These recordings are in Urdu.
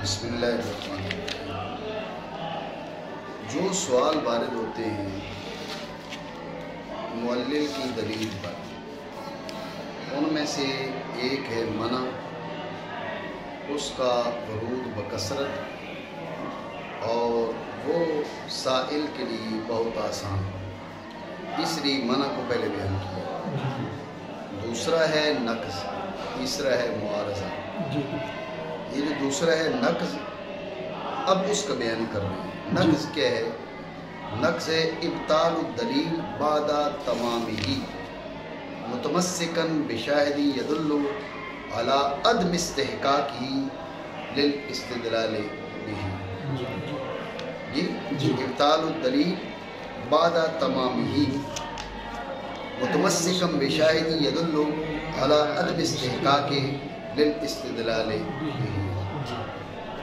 بسم اللہ الرحمن الرحیم۔ جو سوال وارد ہوتے ہیں معلل کی دلیل پر، ان میں سے ایک ہے منع، اس کا ورود بکثرت، اور وہ سائل کے لیے بہت آسان، تیسری منع کو پہلے بیان کیا، دوسرا ہے نقض، تیسرا ہے معارضہ۔ یہ جو دوسرا ہے نقض، اب اس کا بیان کر رہے ہیں۔ نقض کیا ہے؟ نقض ہے ابطال الدلیل بعد تمامہ متمسکن بشاہدی یدل علی عدم استحقاقہ للاستدلال بہ۔ جی ابطال الدلیل بعد تمامہ متمسکن بشاہدی یدل علی عدم استحقاقہ للاستدلال بہ۔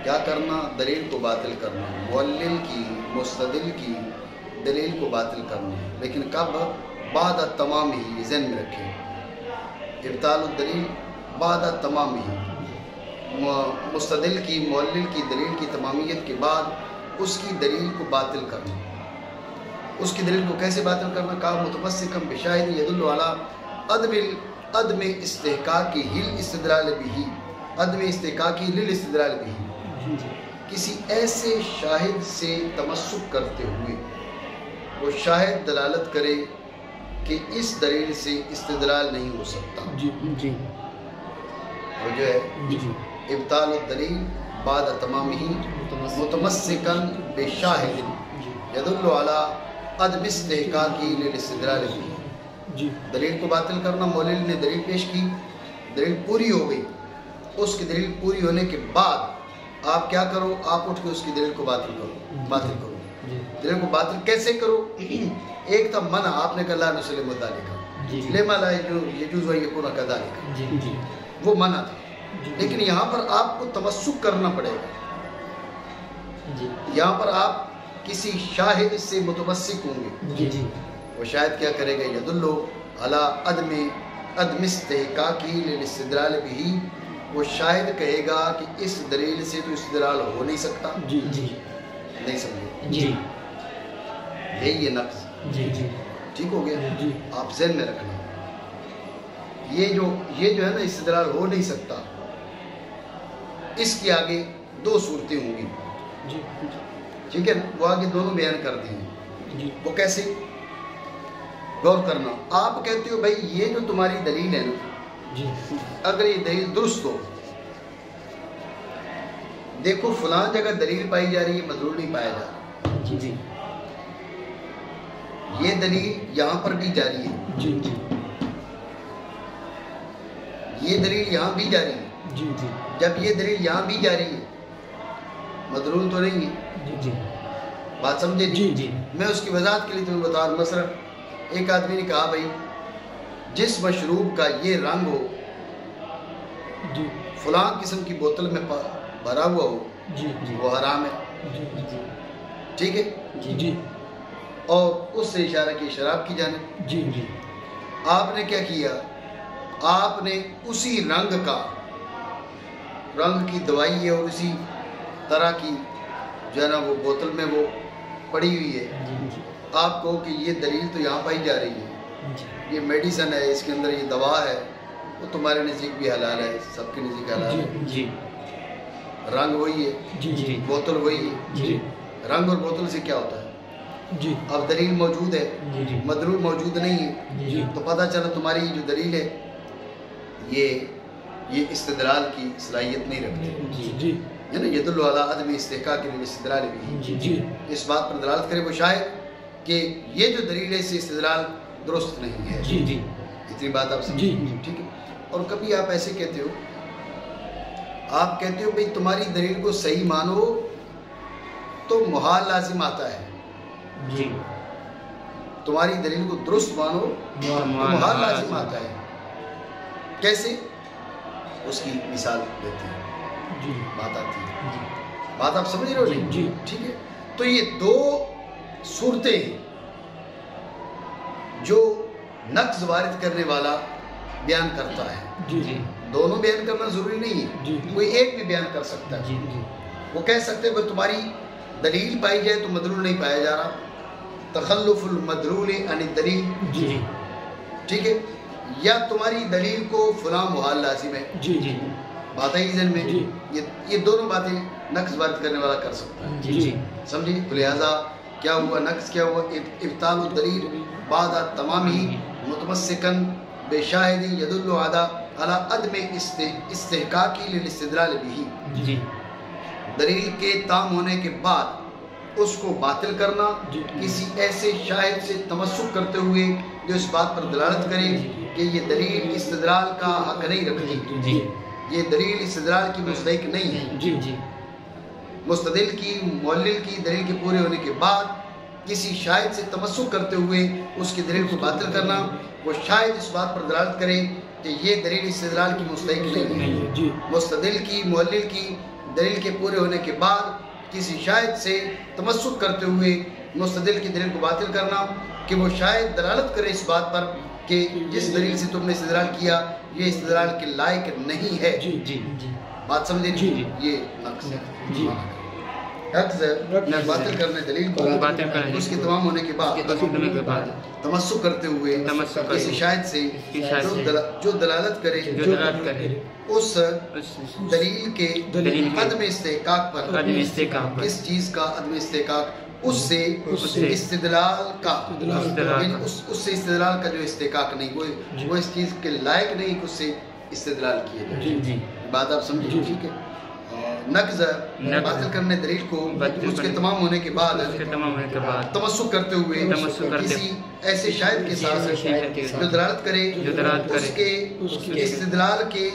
کیا کرنا؟ دلیل کو باطل کرنا، معلل کی مستدل کی دلیل کو باطل کرنا، لیکن کب؟ بعد تمام ہی، ذہن میں رکھیں، ابطال الدلیل بعد تمام ہی، مستدل کی معلل کی دلیل کی تمامیت کے بعد اس کی دلیل کو باطل کرنا۔ اس کی دلیل کو کیسے باطل کرنا؟ کہا متمسکم بشاہد یدل علی عدم استحقاق للاستدلال بہ، عدم استحقاق للاستدلال بہ، کسی ایسے شاہد سے تمسک کرتے ہوئے وہ شاہد دلالت کرے کہ اس دلیل سے استدلال نہیں ہو سکتا۔ وہ جو ہے ابطال الدلیل بعد تمامہ متمسکن بشاہد یدل علی عدم استحقاق للاستدلال بہ۔ دلیل کو باطل کرنا، معلل نے دلیل پیش کی، دلیل پوری ہو گئی، اس کی دلیل پوری ہونے کے بعد آپ کیا کرو؟ آپ اٹھ کے اس کی دلیل کو باطل کرو۔ دلیل کو باطل کیسے کرو؟ ایک تھا منع، آپ نے کہا لا نسلم ذالک، لما لا یجوز ان یکون کذالک، وہ منع تھا، لیکن یہاں پر آپ کو تمسک کرنا پڑے گا۔ یہاں پر آپ کسی شاہد سے متمسک ہوں گے، وہ شاہد کیا کرے گا؟ یدل علی عدم استحقاق للاستدلال بہ، وہ شاہد کہے گا کہ اس دلیل سے تو استدلال ہو نہیں سکتا۔ نہیں سمجھے؟ یہ نقض ٹھیک ہو گیا؟ آپ ذہن میں رکھنا، یہ جو ہے نا استدلال ہو نہیں سکتا، اس کے آگے دو صورتیں ہوں گی، ٹھیک ہے نا؟ وہ آگے دونوں بیان کر دی ہیں۔ وہ کیسے؟ غور کرنا۔ آپ کہتے ہو بھائی یہ جو تمہاری دلیل ہے نا، اگر یہ دلیل درست ہو، دیکھو فلاں جگہ دلیل پائی جا رہی ہے، مدلول نہیں پایا جا رہا، یہ دلیل یہاں پر بھی جاری ہے، یہ دلیل یہاں بھی جاری ہے، جب یہ دلیل یہاں بھی جاری ہے، مدلول تو نہیں ہے، بات سمجھے؟ میں اس کی وضاحت کے لیے تمہیں بتا رہا ہوں۔ مثلا ایک آدمی نے کہا بھائی جس مشروب کا یہ رنگ ہو، فلاں قسم کی بوتل میں بھرا ہوا ہو، وہ حرام ہے، ٹھیک ہے؟ اور اس سے اشارہ کی شراب کی جانب۔ آپ نے کیا کیا؟ آپ نے اسی رنگ کی دوائی ہے اور اسی طرح کی جو ہے نا وہ بوتل میں وہ پڑی ہوئی ہے، آپ کہو کہ یہ دلیل تو یہاں پائی جا رہی ہے، یہ میڈیسن ہے، اس کے اندر یہ دوا ہے، وہ تمہارے نزدیک بھی حلال ہے، سب کے نزدیک حلال ہے، رنگ وہی ہے، بوتل وہی ہے، رنگ اور بوتل سے کیا ہوتا ہے؟ اب دلیل موجود ہے، مدلول موجود نہیں ہے، تو پتہ چلا تمہاری جو دلیل ہے یہ استدلال کی صلاحیت نہیں رکھتی، یعنی یدل علی عدم استحقاق للاستدلال بہ، اس بات پر دلالت کرے وہ شاہد کہ یہ جو دلیل ہے اس سے استدلال درست نہیں ہے۔ اتنی بات آپ سمجھیں، ٹھیک ہے؟ اور کبھی آپ ایسے کہتے ہو، آپ کہتے ہو بھئی تمہاری دلیل کو صحیح مانو تو محال لازم آتا ہے، تمہاری دلیل کو درست مانو تو محال لازم آتا ہے۔ کیسے؟ اس کی مثال دیتے ہیں، بات آتی ہے، بات آپ سمجھ رہے ہو؟ ٹھیک ہے؟ تو یہ دو صورتیں ہیں جو نقض وارد کرنے والا بیان کرتا ہے، دونوں بیان کرنا ضروری نہیں ہے، کوئی ایک بھی بیان کر سکتا ہے، وہ کہہ سکتے ہیں تمہاری دلیل پائی جائے تو مدلول نہیں پایا جا رہا، تخلف المدلول عن الدلیل، جی ٹھیک ہے، یا تمہاری دلیل کو فلاں محال لازم ہے، جی جی بات ہے ذہن میں، یہ دونوں باتیں نقص وارد کرنے والا کر سکتا ہے، جی جی سمجھے؟ تو لہٰذا کیا ہوا، نقص کیا ہوا، ابطال الدلیل بعد تمامی متمسکن بشاہد یدل علی عدم استحقاقی للاستدلال به، جی دلیل کے تام ہونے کے بعد اس کو باطل کرنا کسی ایسے شاہد سے تمسک کرتے ہوئے جو اس بات پر دلالت کرے کہ یہ دلیل استدلال کا حق نہیں رکھتی، جی یہ دلیل استدلال کی مستحق نہیں ہے، جی جی مستدل کی معلل کی دلیل کے پورے ہونے کے بعد کسی شاہد سے تمسک کرتے ہوئے اس کی دلیل کو باطل کرنا، وہ شاہد اس بات پر دلالت کرے کہ یہ دلیل استدلال کی مستحق نہیں ہے، مستدل کی معلل کی دلیل کے پورے ہونے کے بعد کسی شاہد سے تمسک کرتے ہوئے مستدل کی دلیل کو باطل کرنا کہ وہ شاہد دلالت کرے اس بات پر کہ جس دلیل سے تم نے استدلال کیا یہ استدلال کے لائق نہیں ہے، جی جی جی بات سمجھے؟ یہ نقص ہے، جی باطل کرنے دلیل کو اس کے تمام ہونے کے بعد تمسک کرتے ہوئے کسی شاہد سے جو دلالت کرے اس دلیل کے عدم استحقاق پر، کس چیز کا عدم استحقاق، اس سے استدلال کا، اس سے استدلال کا جو استحقاق نہیں، وہ اس چیز کے لائق نہیں کہ اس سے استدلال کیے جائے، بات آپ سمجھیں؟ ٹھیک ہے، نقض باطل کرنے دلیل کو اس کے تمام ہونے کے بعد تمسک کرتے ہوئے کسی ایسے شاہد کے ساتھ جو دلالت کرے اس کے استدلال کے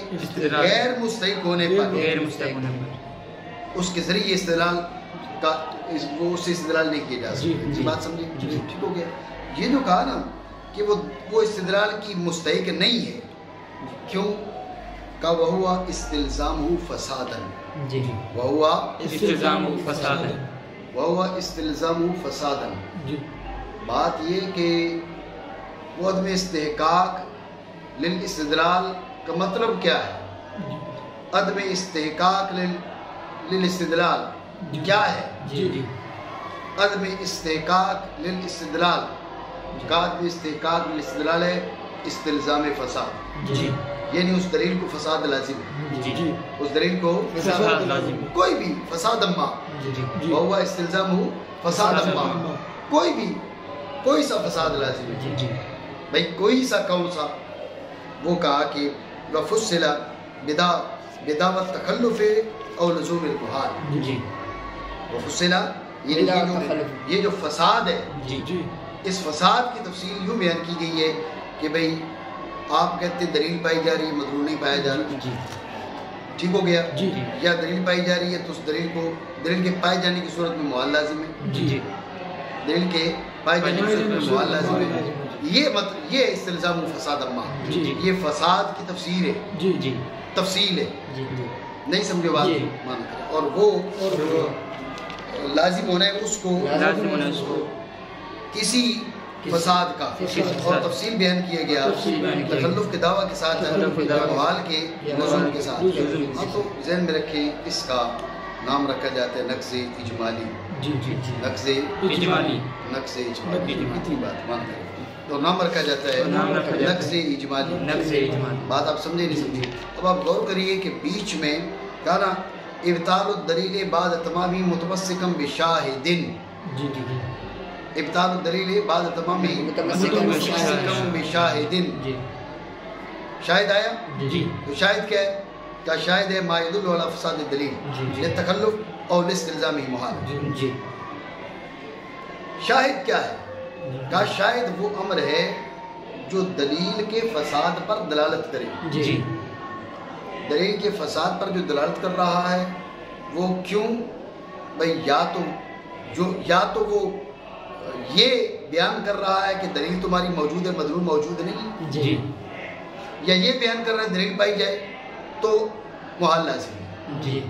غیر مستحق ہونے پر، اس کے ذریعے استدلال کا وہ اس سے استدلال نہیں کیا جا سکتا، بات سمجھے؟ ٹھیک ہو گیا؟ یہ جو کہا نا کہ وہ استدلال کی مستحق نہیں ہے، کیوں کہ وہوا استلزامہ فسادا، وہوا استلزامہ فسادا، بات یہ کہ وہ عدم استحقاق للاستدلال کا مطلب کیا ہے؟ عدم استحقاق للاستدلال کیا ہے؟ عدم استحقاق للاستدلال کا عدم استحقاق للاستدلال ہے استلزام فساد، یعنی اس دلیل کو فساد لازم ہے، اس دلیل کو کوئی بھی فساد اما وہو استلزام فساد اما، کوئی سا فساد لازم ہے، بھئی کوئی سا کون سا، وہ کہا کہ وفصل بدعوت تخلف او لزوم الکحال، وفصل یہ جو فساد ہے، اس فساد کی تفصیل یوں بیان کی گئی ہے کہ بھئی آپ کہتے ہیں دلیل پائی جا رہی ہے مدلول نہیں پایا جا رہا، ٹھیک ہو گیا، یا دلیل پائی جا رہی ہے تو اس دلیل کے پائے جانے کی صورت میں محال لازم ہے، دلیل کے پائے جانے کی صورت میں محال لازم ہے، یہ استلزام فساد اما، یہ فساد کی تفصیل ہے، نہیں سمجھو بات مان کر، اور وہ لازم ہونا ہے اس کو کسی فساد کا، اور تفصیل بیان کیا گیا تخلف کے دعویٰ کے ساتھ، محال کے لزوم کے ساتھ، تو ذہن میں رکھیں اس کا نام رکھا جاتا ہے نقض اجمالی، نقض اجمالی، اتنی بات مان کر تو نام رکھا جاتا ہے نقض اجمالی، بات آپ سمجھے نہیں سمجھے؟ اب آپ غور کریے کہ بیچ میں کہا نا ابطال الدلیل بعد تمامی متمسکم بشاہدن، ابطال الدلیل بعد تمامی متمسکم بشاہدن، شاہد آیا، تو شاہد کیا ہے؟ کیا شاہد ہے ما یدل علی فساد الدلیل للتخلف اور لاستلزامہ محال، شاہد کیا ہے؟ کہا شاہد وہ امر ہے جو دلیل کے فساد پر دلالت کرے، دلیل کے فساد پر جو دلالت کر رہا ہے وہ کیوں؟ بھئی یا تو وہ یہ بیان کر رہا ہے کہ دلیل تمہاری موجود ہے مدلول موجود نہیں، یا یہ بیان کر رہا ہے دلیل پائی جائے تو محال لازم ہے،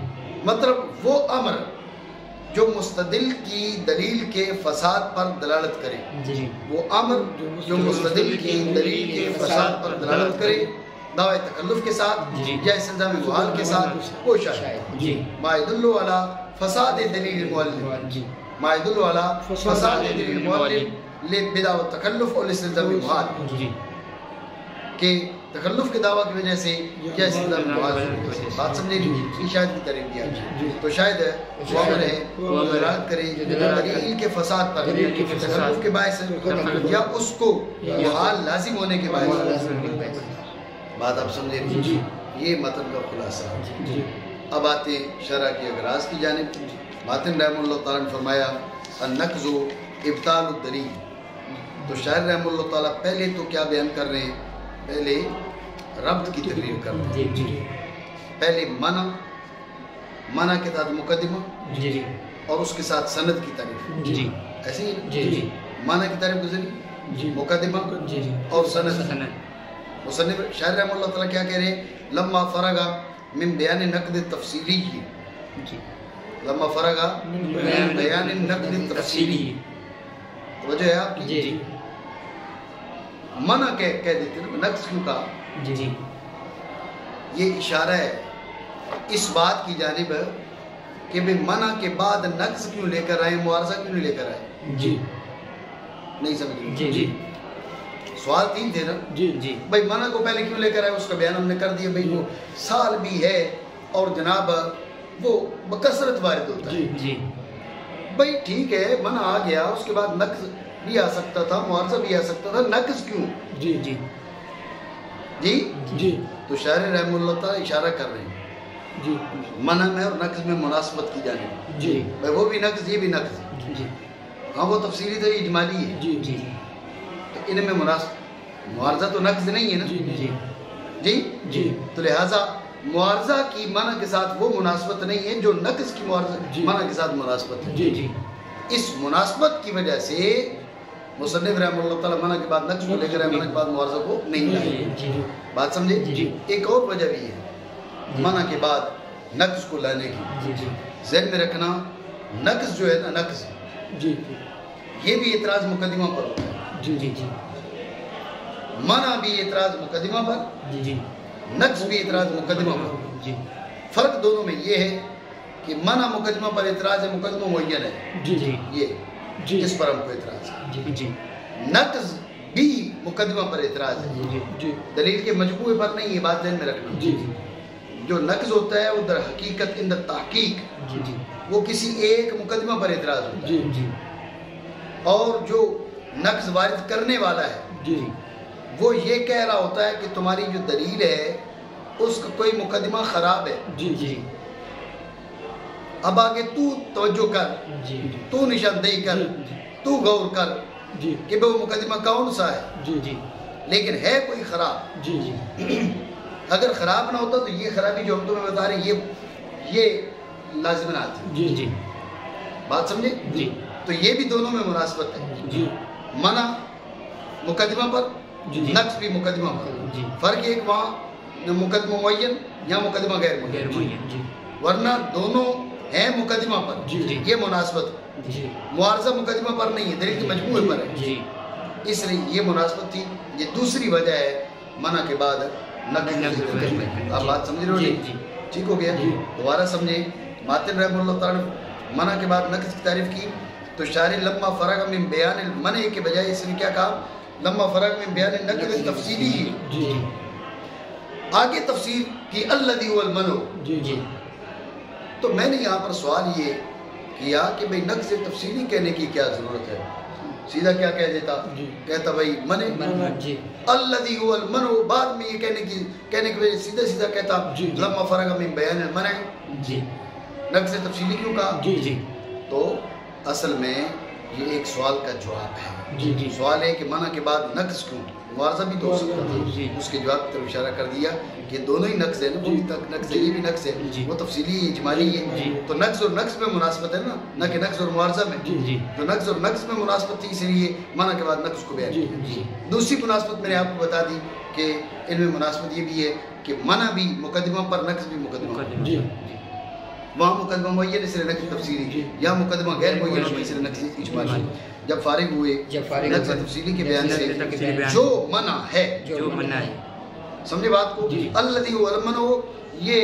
مطلب وہ امر جو مستدل کی دلیل کے فساد پر دلالت کرے، وہ امر جو مستدل کی دلیل کے فساد پر دلالت کرے دعوی تکلف کے ساتھ یا استلزام محال کے ساتھ وہ شاہد ما يدل على فساد دلیل المؤلف ما يدل على فساد دلیل المؤلف لبدع التکلف اور استلزام محال کہ تکلف کے دعویٰ کی وجہ سے یا استلزام محال بات سمجھے گی شاہد کی تعریف دیا تو شاید معامل ہے وہ اراد کرے دلیل کے فساد پر تکلف کے باعث یا اس کو محال لازم ہونے کے باعث بات آپ سمجھے گی یہ متن کا خلاصہ اب آتے شرح کی اغراض کی جانب ماتن رحمہ اللہ تعالیٰ نے فرمایا النقض ابطال الدلیل تو شاعر رحمہ اللہ تعالیٰ پہلے تو کیا بیان کر رہے ہیں پہلے ربط کی تقریر کر رہے ہیں پہلے منع کے ساتھ مقدمہ اور اس کے ساتھ سند کی تعریف ایسے ہی منع کی تعریف گزری مقدمہ اور سند مصنف شاعر رحمہ اللہ تعالیٰ کیا کہہ رہے ہیں لما فرغ من بیان نقد تفصیلی لما فرغ من بیان نقد تفصیلی وجہ ہے آپ کی منع کہہ دیتے ہیں نقص کیوں کہا یہ اشارہ ہے اس بات کی جانب کہ بھئی منع کے بعد نقص کیوں لے کر آئے معارضہ کیوں نہیں لے کر آئے نہیں سمجھے سوال تین تھے نا بھئی منع کو پہلے کیوں لے کر آئے اس کا بیان ہم نے کر دیا بھئی وہ سال بھی ہے اور جناب وہ بکثرت وارد ہوتا ہے بھئی ٹھیک ہے منع آ گیا اس کے بعد نقص بھی آ سکتا تھا معارضہ بھی آ سکتا تھا نقص کیوں تو شاعر رحمہ اللہ تعالیٰ اشارہ کر رہے ہیں منع میں اور نقص میں مناسبت کی جانب بھئی وہ بھی نقص یہ بھی نقص ہاں وہ تفصیلی تو یہ اجمالی ہے تو ان میں معارضہ تو نقص نہیں ہے نا تو لہٰذا معارضہ کی منع کے ساتھ وہ مناسبت نہیں ہے جو نقص کی منع کے ساتھ مناسبت ہے اس مناسبت کی وجہ سے مصنف رحمہ اللہ تعالیٰ منع کے بعد نقص کو لے کر منع کے بعد معارضہ کو نہیں لائے بات سمجھے ایک اور وجہ بھی ہے منع کے بعد نقص کو لانے کی ذہن میں رکھنا نقص جو ہے نا نقص یہ بھی اعتراض مقدمہ پر ہوتا ہے منع بھی اعتراض مقدمہ پر نقص بھی اعتراض مقدمہ پر فرق دونوں میں یہ ہے کہ منع مقدمہ پر اعتراض ہے مقدمہ معین ہے یہ جس پر ہم کو اعتراض ہے نقص بھی مقدمہ پر اعتراض ہے دلیل کے مجموعے پر نہیں یہ بات ذہن میں رکھنا جو نقص ہوتا ہے وہ در حقیقت اندر تحقیق وہ کسی ایک مقدمہ پر اعتراض ہوتا ہے اور جو نقص وارد کرنے والا ہے وہ یہ کہہ رہا ہوتا ہے کہ تمہاری جو دلیل ہے اس کا کوئی مقدمہ خراب ہے اب آگے تو توجہ کر تو نشاندہی کر تو غور کر کہ وہ مقدمہ کون سا ہے لیکن ہے کوئی خراب اگر خراب نہ ہوتا تو یہ خرابی جو ہم تمہیں بتا رہے ہیں یہ لازم نہ آتی بات سمجھے تو یہ بھی دونوں میں مناسبت ہے منع مقدمہ پر نقص بھی مقدمہ پر فرق ایک وہاں مقدمہ معین یا مقدمہ غیر معین ورنہ دونوں ہیں مقدمہ پر یہ مناسبت معارضہ مقدمہ پر نہیں ہے دلیل کے مجموعے پر ہے اس لیے یہ مناسبت تھی یہ دوسری وجہ ہے منع کے بعد نقص آپ بات سمجھ رہے ہو ٹھیک ہو گیا دوبارہ سمجھیں ماتن رحمہ اللہ تعالیٰ نے منع کے بعد نقص کی تعریف کی تو شارع لما فرغ من بیان المنع کے بجائے اس نے کیا کہا لما فرغ من بیان النقل تفصیلی آگے تفسیر کی الذی هو المنع تو میں نے یہاں پر سوال یہ کیا کہ بھئی نقص تفصیلی کہنے کی کیا ضرورت ہے سیدھا کیا کہہ دیتا کہتا بھئی منع الذی هو المنع بعد میں یہ کہنے کی وجہ سیدھا کہتا لما فرغ من بیان المنع نقص تفصیلی کیوں کہا تو اصل میں یہ ایک سوال کا جواب ہے سوال ہے کہ منع کے بعد نقص کیوں معارضہ بھی تو اس کے جواب کی طرف اشارہ کر دیا کہ دونوں ہی نقص ہے نا وہ بھی نقص ہے یہ بھی نقص ہے وہ تفصیلی اجمالی ہے تو نقص اور نقص میں مناسبت ہے نا نہ کہ نقص اور معارضہ میں تو نقص اور نقص میں مناسبت تھی اس لیے منع کے بعد نقص کو بیان کیا دوسری مناسبت میں نے آپ کو بتا دی کہ ان میں مناسبت یہ بھی ہے کہ منع بھی مقدمہ پر نقص بھی مقدمہ وہاں مقدمہ معین اس لیے نقص تفصیلی یا مقدمہ غیر معین اس لیے نقص اجمالی جب فارغ ہوئے نقص تفصیلی کے بیان سے جو منع ہے سمجھے بات کو؟ الذی هو المنع، یہ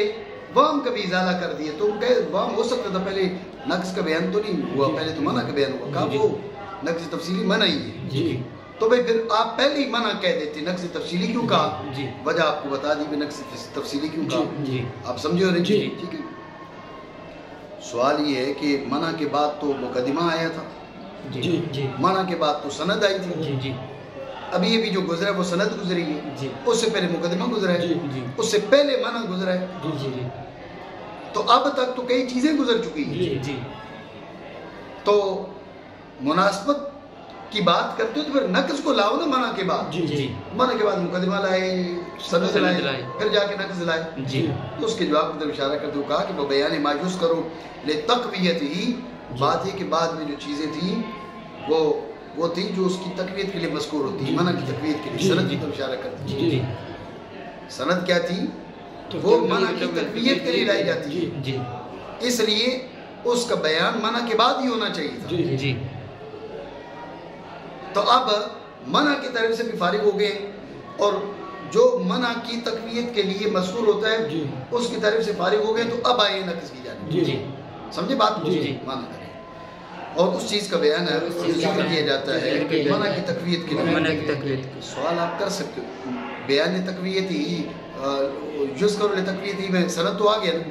وام کا بھی ازالہ کر دیا. تو کہ وام ہو سکتا تھا، پہلے نقص کا بیان تو نہیں ہوا، پہلے تو منع کا بیان ہوا. کہا وہ نقص تفصیلی منع ہی ہے. تو بھئی پھر آپ پہلے ہی منع کہہ دیتے، نقص تفصیلی کیوں کہا؟ وجہ آپ کو بتا دی بھی نقص تفصیلی کیوں کہا. آپ سمجھے ہو رہے؟ ٹھیک ہے. سوال یہ ہے کہ منع کے بعد تو مقدمہ آیا تھا، منع کے بعد تو سند آئی تھی. ابھی یہ بھی جو گزرا ہے وہ سند گزری ہے، اس سے پہلے مقدمہ گزرا ہے، اس سے پہلے منع گزرا ہے. تو اب تک تو کئی چیزیں گزر چکی ہیں. تو مناسبت کی بات کرتے ہو تو پھر نقص کو لاؤ نا منع کے بعد. منع کے بعد مقدمہ لائے، سند لائے، پھر جا کے نقص لائے. تو اس کے جواب کی طرف اشارہ کرتے ہوئے کہا کہ وہ بیان ماجوز کرو لتقویت ہی. بات یہ کہ بعد میں جو چیزیں تھیں وہ تھی جو اس کی تقویت کے لیے مذکور ہوتی ہے، منع کی تقویت کے لیے. سند کی طرف اشارہ کرتے ہیں. سند کیا تھی؟ وہ منع کی تقویت کے لیے لائی جاتی ہے، اس لیے اس کا بیان منع کے بعد ہی ہونا چاہیے تھا. تو اب منع کی طرف سے بھی فارغ ہو گئے، اور جو منع کی تقویت کے لیے مذکور ہوتا ہے اس کی طرف سے فارغ ہو گئے. تو اب آئے نقص کی جانب. سمجھے بات کو؟ منع کریں اور اس چیز کا بیان ہے ذکر کیا جاتا ہے منع کی تقویت کے لیے. سوال آپ کر سکتے ہو، بیان تقویت ہی جز کرو تقویت ہی میں سند تو آ گیا نا،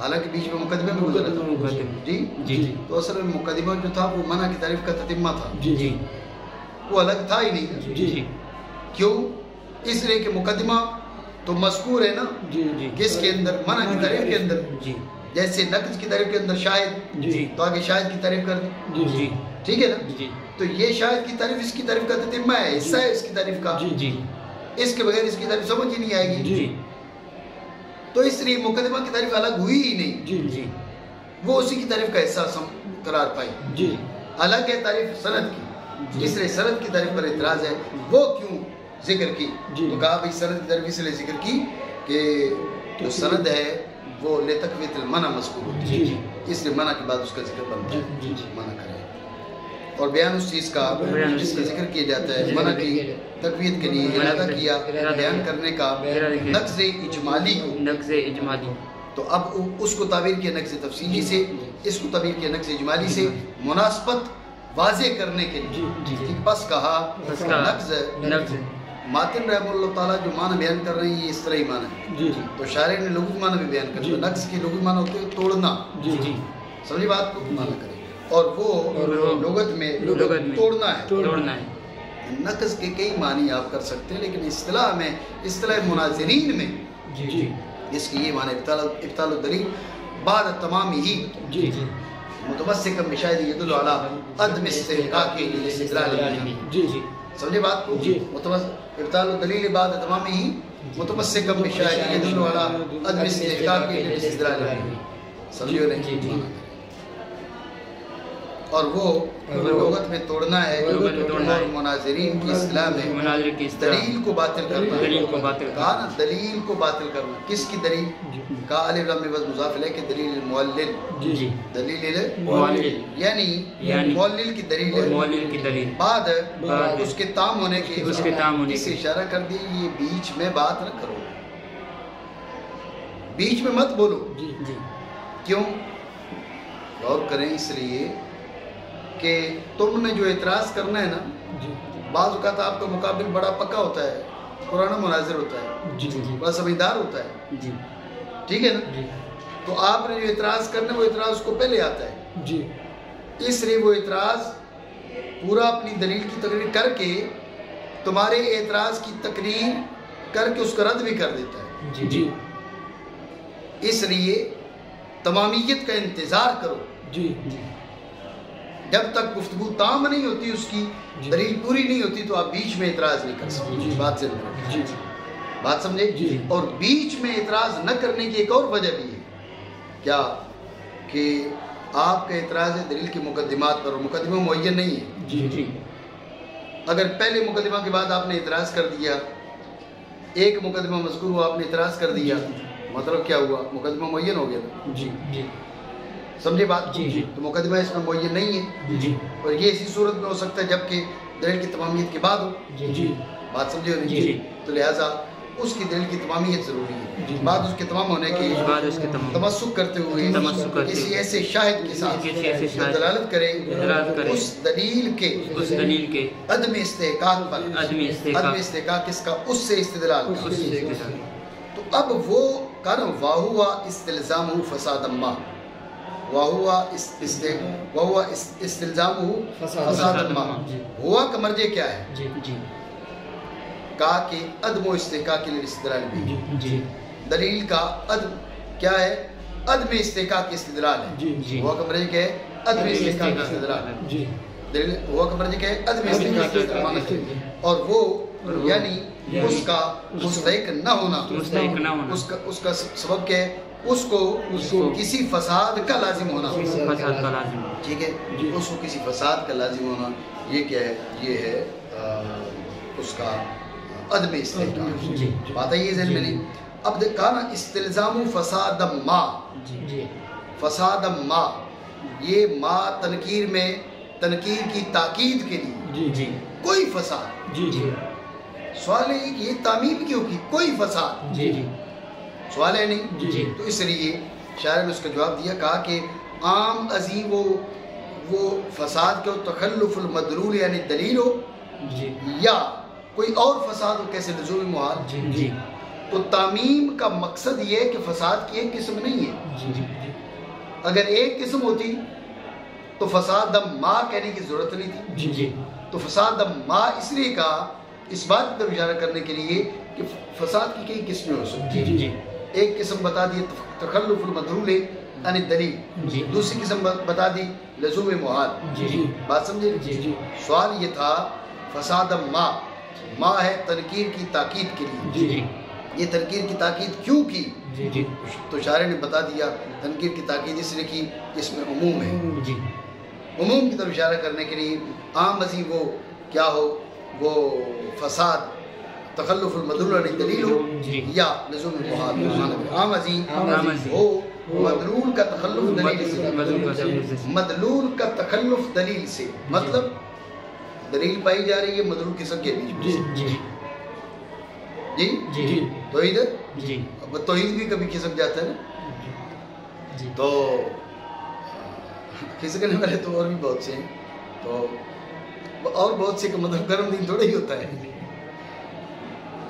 حالانکہ بیچ میں مقدمے میں گزرا تھا. تو اصل میں مقدمہ جو تھا وہ منع کی تعریف کا تتمہ تھا، وہ الگ تھا ہی نہیں. کیوں؟ اس لیے کہ مقدمہ تو مذکور ہے نا کس کے اندر؟ منع کی تعریف کے اندر. جیسے نقص کی تعریف کے اندر شاہد، تو آگے شاہد کی تعریف کر دی. ٹھیک ہے نا؟ تو یہ شاہد کی تعریف اس کی تعریف کا تتمہ ہے، حصہ ہے اس کی تعریف کا. اس کے بغیر اس کی تعریف سمجھ ہی نہیں آئے گی. تو اس لیے مقدمہ کی تعریف الگ ہوئی ہی نہیں، وہ اسی کی تعریف کا حصہ قرار پائی. الگ ہے تعریف سند کی، اس لیے سند کی تعریف پر اعتراض ہے. وہ کیوں ذکر کی؟ تو کہا بھئی سند کی تعریف اس لیے ذکر کی کہ جو سند ہے وہ لتقویت المنع مذکور ہوتی ہے، اس لیے منع کے بعد اس کا ذکر بنتا ہے. منع کرے اور بیان اس چیز کا جس کا ذکر کیا جاتا ہے، منع کی تقویت کے لیے ارادہ کیا بیان کرنے کا نقص اجمالی کو. تو اب اس کو تعبیر کیا نقص تفصیلی سے، اس کو تعبیر کیا نقص اجمالی سے، مناسبت واضح کرنے کے لیے. بس کہا نقص. ماتن رحمہ اللہ تعالیٰ جو معنی بیان کر رہے ہیں یہ اس طرح ہی معنی ہے. تو شارح نے لغوی معنی بھی بیان کر دیا. نقص کی لغوی معنی ہوتے ہیں توڑنا. سمجھے بات کو؟ معنی کریں. اور وہ لغت میں توڑنا ہے. نقص کے کئی معنی آپ کر سکتے ہیں، لیکن اصطلاح میں، اصطلاح مناظرین میں اس کی یہ معنی ابطال الدلیل بعد تمام ہی متمسکا بشاہد یدل علی عدم استحقاق الاستدلال. سمجھے بات کو؟ ابطال الدلیل بعد تمام ہی متمسکا بشاہد یدل علی عدم استحقاق الاستدلال. سمجھے ہو رہے؟ اور وہ لغت میں توڑنا ہے، اور مناظرین کی اصطلاح میں دلیل کو باطل کرنا. کہا نا دلیل کو باطل کرنا. کس کی دلیل؟ کہا الف لام میم مضاف الیہ کہ دلیل المعلل. دلیل المعلل یعنی معلل کی دلیل بعد اس کے تام ہونے کے. اس سے اشارہ کر دیا یہ بیچ میں بات نہ کرو، بیچ میں مت بولو. کیوں؟ غور کریں. اس لیے کہ تم نے جو اعتراض کرنا ہے نا، بعض اوقات آپ کا مقابل بڑا پکا ہوتا ہے، پرانا مناظر ہوتا ہے، بڑا سمجھدار ہوتا ہے. ٹھیک ہے نا؟ تو آپ نے جو اعتراض کرنا ہے وہ اعتراض اس کو پہلے آتا ہے. اس لیے وہ اعتراض پورا اپنی دلیل کی تقریر کر کے تمہارے اعتراض کی تقریر کر کے اس کا رد بھی کر دیتا ہے. اس لیے تمامیت کا انتظار کرو. جب تک گفتگو تام نہیں ہوتی، اس کی دلیل پوری نہیں ہوتی، تو آپ بیچ میں اعتراض نہیں کر سکتے. بات سے بات سمجھے؟ اور بیچ میں اعتراض نہ کرنے کی ایک اور وجہ بھی ہے. کیا؟ کہ آپ کا اعتراض ہے دلیل کی مقدمات پر، اور مقدمہ معین نہیں ہے. اگر پہلے مقدمہ کے بعد آپ نے اعتراض کر دیا، ایک مقدمہ مذکور ہوا، آپ نے اعتراض کر دیا، مطلب کیا ہوا؟ مقدمہ معین ہو گیا. سمجھے بات؟ تو مقدمہ اس میں معین نہیں ہے، اور یہ اسی صورت میں ہو سکتا ہے جبکہ دلیل کی تمامیت کے بعد ہو. بات سمجھے ہو نہیں؟ تو لہٰذا اس کی دلیل کی تمامیت ضروری ہے، بعد اس کے تمام ہونے کے تمسک کرتے ہوئے کسی ایسے شاہد کے ساتھ دلالت کرے اس دلیل کے عدم استحقاق پر، عدم استحقاق کس کا؟ اس سے استدلال کا۔ تو اب وہ کہنا واہوا استلزامہ فساد ما، واہوا استلزامہ فساد ما، ہوا کا مرجع کیا ہے؟ کہا کہ عدم و استحقاق کے لیے استدلال بھی، دلیل کا عدم کیا ہے؟ عدم استحقاق کی استدلال ہے۔ ہوا کا مرجع کیا ہے؟ عدم استحقاق کی استدلال ہے۔ دلیل ہوا کا مرجع کیا ہے؟ عدم استحقاق کی استدلال ہے، اور وہ یعنی اس کا مستحق نہ ہونا، اس کا سبب کیا ہے؟ اس کو کسی فساد کا لازم ہونا، ٹھیک ہے، اس کو کسی فساد کا لازم ہونا، یہ کیا ہے؟ یہ ہے اس کا عدم استحقاق۔ بات ہے یہ ذہن میں نہیں؟ اب کہا نا استلزام فساد ما، فساد ما، یہ ما تنکیر میں تنکیر کی تاکید کے لیے کوئی فساد، سوال ہے کہ یہ تعمیم کیوں کی؟ کوئی فساد، سوال ہے نہیں؟ تو اس لیے شاعر نے اس کا جواب دیا، کہا کہ عام عظیم وہ فساد کے تخلف المدلول یعنی دلیل ہو، یا کوئی اور فساد ہو، کیسے لزوم محال، تو تعمیم کا مقصد یہ ہے کہ فساد کی ایک قسم نہیں ہے۔ اگر ایک قسم ہوتی تو فساد ما کہنے کی ضرورت نہیں تھی، تو فساد ما اس لیے کہا اس بات پر اشارہ کرنے کے لیے کہ فساد کی کئی قسمیں ہو سکتی، ایک قسم بتا دی تخلف المدلول یعنی دلیل، دوسری قسم بتا دی لزوم محال، بات سمجھے؟ سوال یہ تھا فساد ما ہے تنکیر کی تاکید کے لیے، یہ تنکیر کی تاکید کیوں کی؟ تو شارع نے بتا دیا تنکیر کی تاکید اس لیے کی اس میں عموم ہے، عموم کی طرف اشارہ کرنے کے لیے عام عظیم وہ کیا ہو؟ وہ فساد تخلف المدلول یعنی دلیل ہو یا لزوم محال، عام عظیم ہو مدلول کا تخلف دلیل سے، مدلول کا تخلف دلیل سے، مطلب دلیل پائی جا رہی ہے مدلول قسم کے بیچ جی توحید، اب توحید بھی کبھی قسم جاتا ہے نا، تو کھسکنے والے تو اور بھی بہت سے ہیں، تو اور بہت سے کا مطلب گرم دین تھوڑا ہی ہوتا ہے،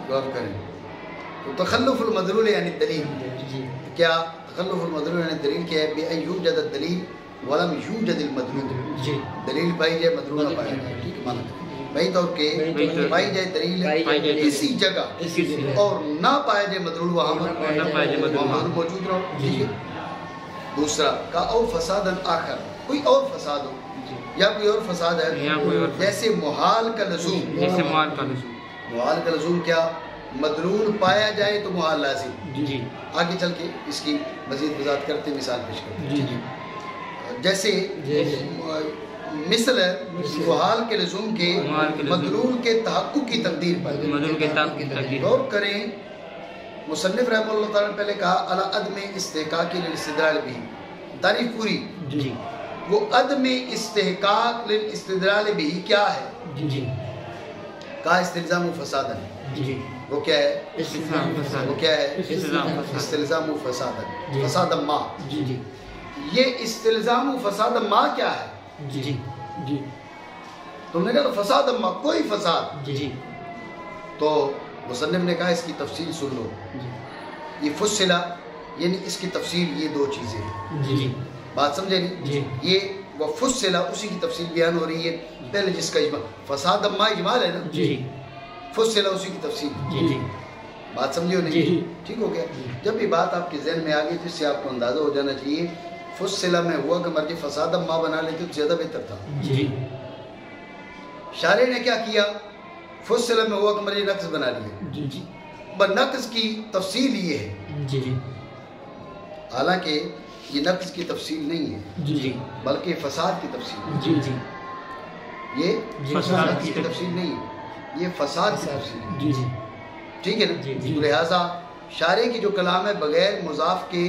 غور کریں۔ تو تخلف المدلول یعنی دلیل، کیا تخلف المدلول یعنی دلیل کیا ہے؟ بِأَنْ يُوجَدَ الدَّلِيلُ وَلَمْ يُوجَدِ الْمَدْلُولُ، دلیل پائی جائے مدلول نہ پایا جائے، ٹھیک ہے مانا بھائی طور کے پائی جائے دلیل کسی جگہ اور نہ پایا جائے مدلول، وہاں مدلول موجود رہو، ٹھیک ہے۔ دوسرا کا او فساد آخر، کوئی اور فساد ہو یا کوئی اور فساد ہے، جیسے محال کا لزوم، محال کا لزوم کیا؟ مدلول پایا جائے تو محال لازم، آگے چل کے اس کی مزید وضاحت کرتے مثال پیش کرتے، جیسے مثل محال کے لزوم کے مدلول کے تحقق کی تقدیر پر غور کریں۔ مصنف رحمہ اللہ تعالیٰ نے پہلے کہا علی عدم استحقاق للاستدلال بھی، تعریف پوری، وہ عدم استحقاق للاستدلال بھی کیا ہے؟ کہا استلزام فسادا، وہ کیا ہے؟ وہ کیا ہے؟ استلزام فسادا، فسادا ما، یہ استلزام فسادا ما کیا ہے؟ تم نے کہا فساد ما، کوئی فساد، تو مصنف نے کہا اس کی تفصیل سن لو، یہ فصلہ یعنی اس کی تفصیل یہ دو چیزیں ہیں، بات سمجھے نہیں؟ یہ وہ فصلہ اسی کی تفصیل بیان ہو رہی ہے، پہلے جس کا اجمال فساد ما اجمال ہے نا، فصلہ اسی کی تفصیل، بات سمجھے نہیں؟ ٹھیک ہو گیا؟ جب یہ بات آپ کے ذہن میں آگئی تو اس سے آپ کو اندازہ ہو جانا چاہیے فصلہ میں ہوا کہ مرجع فساد ما بنا لیتے تو زیادہ بہتر تھا۔ شارع نے کیا کیا؟ فصلہ میں ہوا کہ مرجع نقص بنا لیا، نقص کی تفصیل یہ ہے، حالانکہ یہ نقص کی تفصیل نہیں ہے بلکہ فساد کی تفصیل ہے، یہ نقص کی تفصیل نہیں ہے، یہ فساد کی تفصیل ہے، ٹھیک ہے نا؟ لہٰذا شارع کی جو کلام ہے بغیر مضاف کے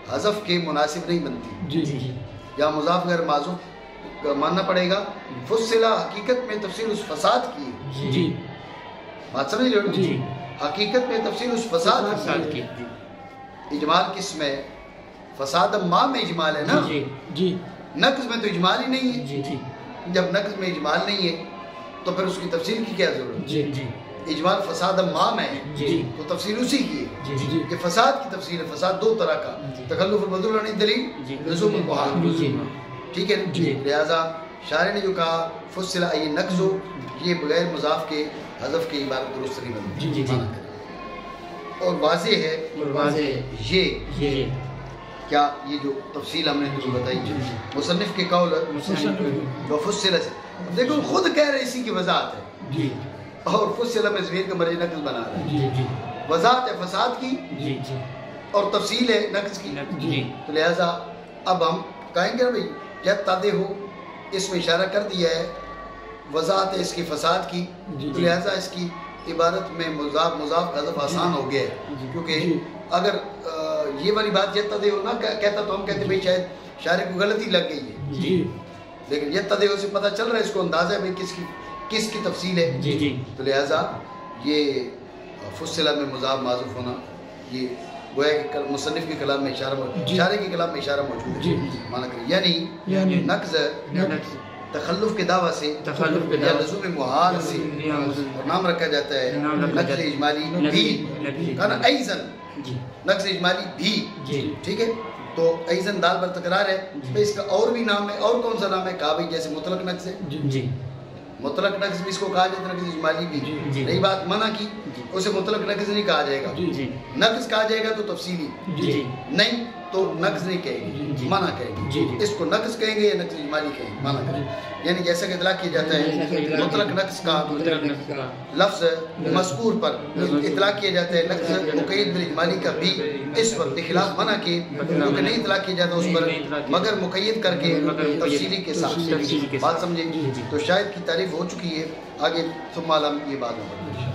حذف کے مناسب نہیں بنتی، یا مضاف غیر معذوف ماننا پڑے گا۔ فصلہ حقیقت میں تفصیل اس فساد کی ہے، بات سمجھ رہے ہو؟ حقیقت میں تفصیل اس فساد کی. اجمال کس میں؟ فساد ما میں اجمال ہے نا. نقص میں تو اجمال ہی نہیں ہے. جب نقص میں اجمال نہیں ہے تو پھر اس کی تفصیل کی کیا ضرورت؟ اجمال فساد ما میں ہے تو تفصیل اسی کی ہے. کہ فساد کی تفصیل ہے. فساد دو طرح کا، تخلف البدل عن الدلیل، لزوم المحال. ٹھیک ہے. لہذا شارع نے جو کہا فصل ای نقص، یہ بغیر مضاف کے حذف کی عبارت درست نہیں بنتی. اور واضح ہے یہ کیا یہ جو تفصیل ہم نے جو بتائی مصنف کے قول وفصل سے، دیکھو خود کہہ رہے اسی کی وضاحت ہے. اور فصل میں ضمیر کا مرجع نقص بنا رہا ہے. وضاحت ہے فساد کی اور تفصیل ہے نقص کی. تو لہذا اب ہم کہیں گے نا بھائی جب تادے ہو اس میں اشارہ کر دیا ہے، وضاحت ہے اس کی فساد کی، تو لہذا اس کی عبارت میں مضاف حذف آسان ہو گیا ہے. کیونکہ اگر یہ والی بات جب تادے ہو نہ کہتا تو ہم کہتے بھائی شاید شاعر کو غلطی لگ گئی ہے. لیکن یہ تادے ہو سے پتہ چل رہا ہے، اس کو اندازہ ہے بھائی کس کی تفصیل ہے. تو لہذا یہ فصلہ میں مضاف معذوف ہونا یہ گویا کہ مصنف کے کلام میں اشارہ موجود، شارع کے کلام میں اشارہ موجود ہے. معنی کریں یعنی نقض تخلف کے دعویٰ سے یا لزوم محال سے اور نام رکھا جاتا ہے نقض اجمالی بھی. کہنا ایزن نقض اجمالی بھی. ٹھیک ہے. تو ایزن دال پر تکرار ہے. اس کا اور بھی نام ہے. اور کون سا نام ہے؟ کہا بھائی جیسے مطلق نقض ہے. مطلق نقض بھی اس کو کہا جاتا ہے، نقض اجمالی بھی. رہی بات منع کی، اسے مطلق نقض نہیں کہا جائے گا. نقض کہا جائے گا تو تفصیلی نہیں، تو نقض نہیں کہیں گے، منع کہیں گے. اس کو نقض کہیں گے یا نقض اجمالی کہیں گے، منع کریں. یعنی جیسا کہ اطلاق کیا جاتا ہے مطلق نقص کا لفظ مذکور پر اطلاق کیا جاتا ہے، نقص مقید بالاجمالی کا بھی اس پر بخلاف منع کے، کیونکہ نہیں اطلاق کیا جاتا اس پر مگر مقید کر کے تفصیلی کے ساتھ. بات سمجھیں. تو شاید کی تعریف ہو چکی ہے. آگے ثم علم یہ بات ہوگا.